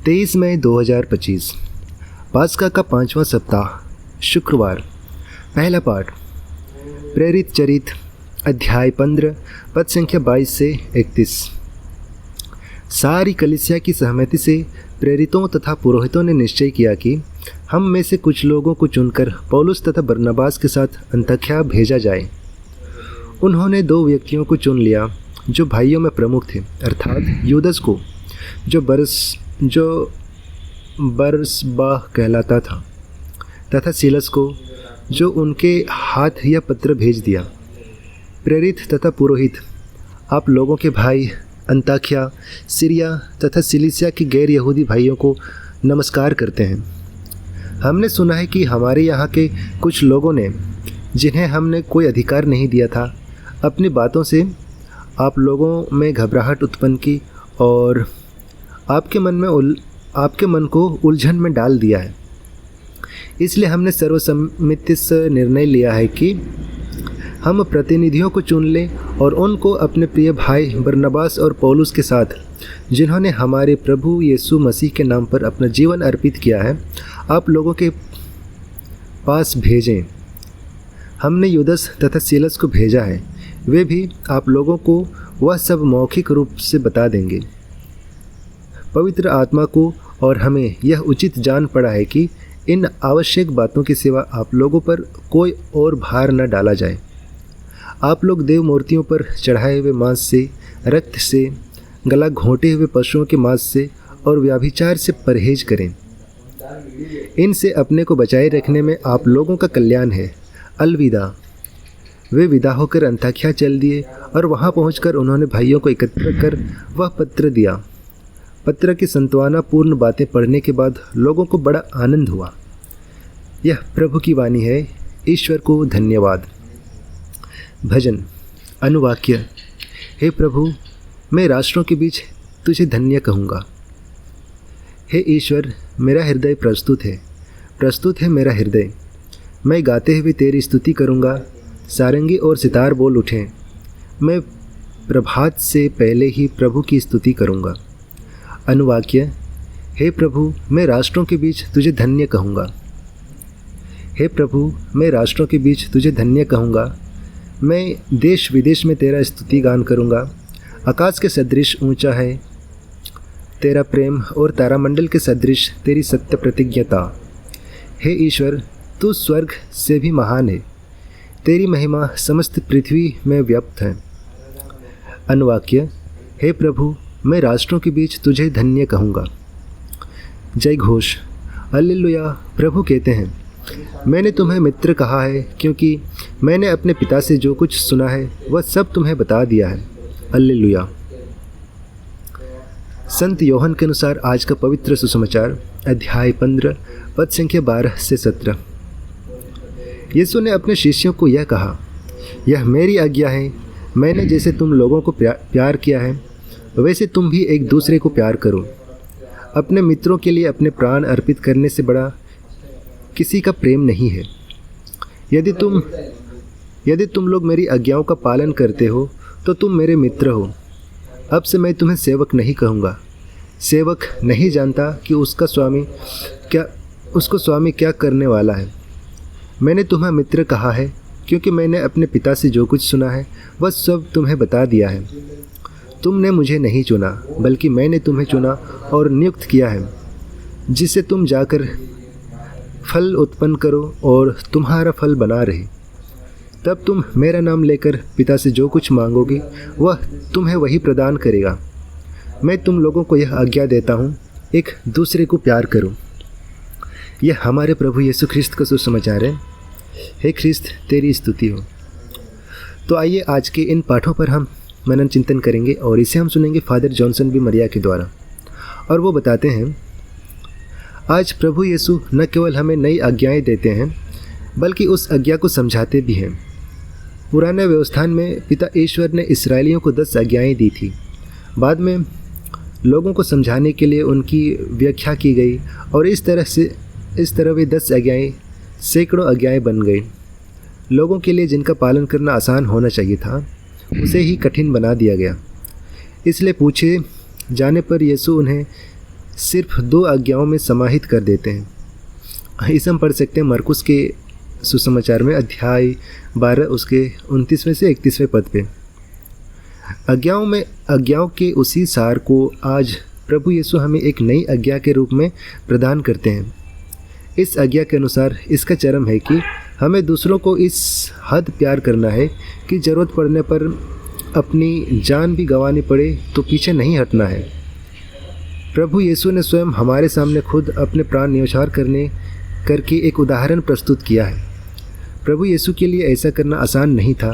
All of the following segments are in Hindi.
23 मई 2025 पास्का का 5वां सप्ताह, शुक्रवार। पहला पाठ प्रेरित चरित अध्याय 15 पद संख्या 22 से 31। सारी कलीसिया की सहमति से प्रेरितों तथा पुरोहितों ने निश्चय किया कि हम में से कुछ लोगों को चुनकर पौलुस तथा बरनबास के साथ अंताख्या भेजा जाए। उन्होंने 2 व्यक्तियों को चुन लिया जो भाइयों में प्रमुख थे, अर्थात यूदस को जो बरसबाह कहलाता था, तथा सीलस को जो उनके हाथ यह पत्र भेज दिया। प्रेरित तथा पुरोहित आप लोगों के भाई अंताख्या, सीरिया तथा सिलिसिया के गैर यहूदी भाइयों को नमस्कार करते हैं। हमने सुना है कि हमारे यहाँ के कुछ लोगों ने, जिन्हें हमने कोई अधिकार नहीं दिया था, अपनी बातों से आप लोगों में घबराहट उत्पन्न की और आपके मन को उलझन में डाल दिया है। इसलिए हमने सर्वसम्मति से निर्णय लिया है कि हम प्रतिनिधियों को चुन लें और उनको अपने प्रिय भाई बरनबास और पौलुस के साथ, जिन्होंने हमारे प्रभु यीशु मसीह के नाम पर अपना जीवन अर्पित किया है, आप लोगों के पास भेजें। हमने यूदस तथा सीलस को भेजा है, वे भी आप लोगों को वह सब मौखिक रूप से बता देंगे। पवित्र आत्मा को और हमें यह उचित जान पड़ा है कि इन आवश्यक बातों के सिवा आप लोगों पर कोई और भार न डाला जाए। आप लोग देव मूर्तियों पर चढ़ाए हुए मांस से, रक्त से, गला घोंटे हुए पशुओं के मांस से और व्याभिचार से परहेज करें। इनसे अपने को बचाए रखने में आप लोगों का कल्याण है। अलविदा। वे विदा होकर अंताख्या चल दिए और वहां पहुंचकर उन्होंने भाइयों को एकत्र कर वह पत्र दिया। पत्र की संत्वना पूर्ण बातें पढ़ने के बाद लोगों को बड़ा आनंद हुआ। यह प्रभु की वाणी है। ईश्वर को धन्यवाद। भजन। अनुवाक्य। हे प्रभु, मैं राष्ट्रों के बीच तुझे धन्य कहूँगा। हे ईश्वर, मेरा हृदय प्रस्तुत है मेरा हृदय। मैं गाते हुए तेरी स्तुति करूँगा। सारंगी और सितार बोल उठें। मैं प्रभात से पहले ही प्रभु की स्तुति करूँगा। अनुवाक्य। हे प्रभु, मैं राष्ट्रों के बीच तुझे धन्य कहूँगा। हे प्रभु, मैं राष्ट्रों के बीच तुझे धन्य कहूँगा। मैं देश विदेश में तेरा स्तुति गान करूँगा। आकाश के सदृश ऊंचा है तेरा प्रेम और तारामंडल के सदृश तेरी सत्य प्रतिज्ञता। हे ईश्वर, तू स्वर्ग से भी महान है। तेरी महिमा समस्त पृथ्वी में व्याप्त है। अनुवाक्य। हे प्रभु, मैं राष्ट्रों के बीच तुझे धन्य कहूँगा। जय घोष। हालेलुया। प्रभु कहते हैं, मैंने तुम्हें मित्र कहा है, क्योंकि मैंने अपने पिता से जो कुछ सुना है वह सब तुम्हें बता दिया है। हालेलुया। संत योहन के अनुसार आज का पवित्र सुसमाचार अध्याय 15 पद संख्या 12 से 17। यीशु ने अपने शिष्यों को यह कहा, यह मेरी आज्ञा है, मैंने जैसे तुम लोगों को प्यार किया है वैसे तुम भी एक दूसरे को प्यार करो। अपने मित्रों के लिए अपने प्राण अर्पित करने से बड़ा किसी का प्रेम नहीं है। यदि तुम लोग मेरी आज्ञाओं का पालन करते हो तो तुम मेरे मित्र हो। अब से मैं तुम्हें सेवक नहीं कहूँगा। सेवक नहीं जानता कि उसको स्वामी क्या करने वाला है। मैंने तुम्हें मित्र कहा है, क्योंकि मैंने अपने पिता से जो कुछ सुना है वह सब तुम्हें बता दिया है। तुमने मुझे नहीं चुना, बल्कि मैंने तुम्हें चुना और नियुक्त किया है, जिससे तुम जाकर फल उत्पन्न करो और तुम्हारा फल बना रहे। तब तुम मेरा नाम लेकर पिता से जो कुछ मांगोगे वह तुम्हें वही प्रदान करेगा। मैं तुम लोगों को यह आज्ञा देता हूँ, एक दूसरे को प्यार करो। यह हमारे प्रभु यीशु ख्रिस्त का सुसमाचार है। हे ख्रिस्त, तेरी स्तुति हो। तो आइए आज के इन पाठों पर हम मनन चिंतन करेंगे और इसे हम सुनेंगे फादर जॉनसन बी मरिया के द्वारा। और वो बताते हैं, आज प्रभु यीशु न केवल हमें नई आज्ञाएं देते हैं, बल्कि उस आज्ञा को समझाते भी हैं। पुराने व्यवस्थान में पिता ईश्वर ने इस्राएलियों को 10 आज्ञाएं दी थी। बाद में लोगों को समझाने के लिए उनकी व्याख्या की गई और इस तरह वे 10 आज्ञाएं सैकड़ों आज्ञाएं बन गई। लोगों के लिए जिनका पालन करना आसान होना चाहिए था, उसे ही कठिन बना दिया गया। इसलिए पूछे जाने पर यीशु उन्हें सिर्फ 2 आज्ञाओं में समाहित कर देते हैं। इसे हम पढ़ सकते हैं मरकुस के सुसमाचार में अध्याय 12 उसके 29वें से 31वें पद पे। आज्ञाओं के उसी सार को आज प्रभु यीशु हमें एक नई आज्ञा के रूप में प्रदान करते हैं। इस आज्ञा के अनुसार इसका चरम है कि हमें दूसरों को इस हद प्यार करना है कि ज़रूरत पड़ने पर अपनी जान भी गंवानी पड़े तो पीछे नहीं हटना है। प्रभु यीशु ने स्वयं हमारे सामने खुद अपने प्राण न्यौछावर करके एक उदाहरण प्रस्तुत किया है। प्रभु यीशु के लिए ऐसा करना आसान नहीं था।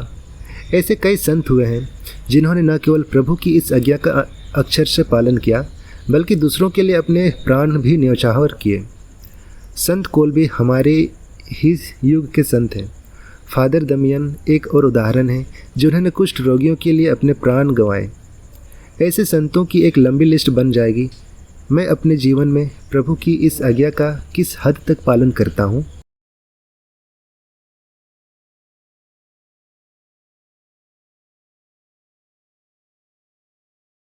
ऐसे कई संत हुए हैं जिन्होंने न केवल प्रभु की इस आज्ञा का अक्षर से पालन किया बल्कि दूसरों के लिए अपने प्राण भी न्यौछावर किए। संत कोल्बी हमारे ही युग के संत हैं। फादर दमियन एक और उदाहरण है जिन्होंने कुष्ठ रोगियों के लिए अपने प्राण गंवाए। ऐसे संतों की एक लंबी लिस्ट बन जाएगी। मैं अपने जीवन में प्रभु की इस आज्ञा का किस हद तक पालन करता हूँ